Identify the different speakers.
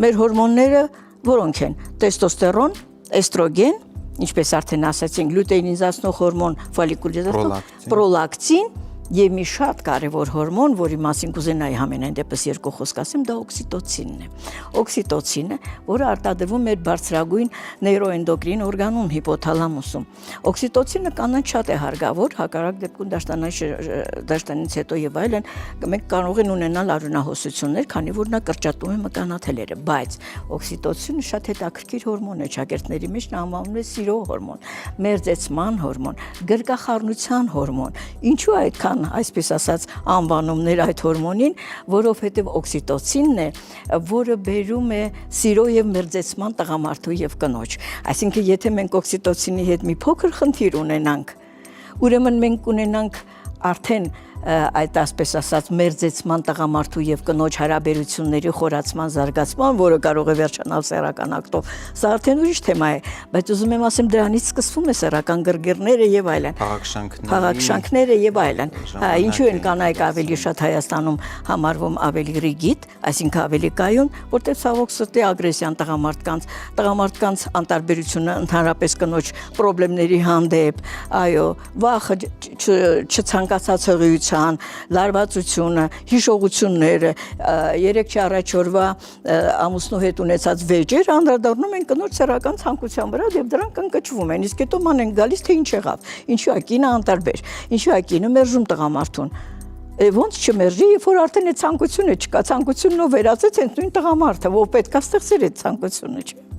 Speaker 1: մեր հորմոնները որոնք են տեստոստերոն, էստրոգեն, ինչպես արդեն ասացինք, լյուտեինիզացնող հորմոն, ֆոլիկուլիզացնող, պրոլակտին եւ մի շատ կարևոր հորմոն, որի մասին կուզենայի համենայն դեպս երկու խոսք ասեմ, դա օքսիտոցինն է։ Օքսիտոցինը, որը արտադրվում է բարձրագույն նեյրոէնդոկրին օրգանում հիպոթալամուսում։ Օքսիտոցինը կանանց շատ է հարգավոր, հակառակ դեպքում դաշտանից հետո եւ այլն մենք կարող ենք ունենալ արյունահոսություններ, քանի որ նա կրճատում է մկանաթելերը, բայց օքսիտոցինը շատ հետաքրքիր հորմոն է, շագերտների մեջ նա անվանում է սիրո հորմոն, մերձեցման հորմոն, գրկախառնության հորմոն։ Ինչու այդքան այսպես ասած անվանումներ այդ հորմոնին, որովհետև օքսիտոցինն է, որը բերում է սիրո եւ մերձեցման տղամարդու եւ կնոջ։ Այսինքն եթե մենք օքսիտոցինի հետ մի փոքր խնդիր ունենանք, ուրեմն մենք ունենանք արդեն այդ ասպես ասած մերձեցման տղամարդու եւ կնոջ հարաբերությունների խորացման զարգացման, որը կարող է վերջանալ սեռական ակտով։ Սա արդեն ուրիշ թեմա է, բայց ուզում եմ ասեմ դրանից սկսվում է սեռական գրգիռները եւ այլն։ Փաղաքշանքները եւ այլն։ Ինչու են կանայք ավելի շատ Հայաստանում համարվում ավելի ռիգիդ, այսինքն ավելի կայուն, որտեղ ցավոք սրտի ագրեսիան տղամարդկանց անտարբերությունը ընդհանրապես կնոջ խնդիրների հանդեպ, այո, վախը, չցանկացած հղիության, լարվածությունը, հիշողությունները, 3 առաջ օրվա ամուսնու հետ ունեցած վեճեր անդրադառնում են կնոջ սեռական ցանկության վրա եւ դրանք ընկճվում են։ Իսկ հետո ման են գալիս թե ինչ եղավ։ Ինչու է կինը անտարբեր։ Ինչու է կինը մերժում տղամարդուն։ Ոնց չմերժի, երբ որ արդեն այդ ցանկությունը չկա, ցանկությունն ով վերածեց հենց նույն տղամարդը, ով պետք է ստեղծեր այդ ցանկությունը, չէ։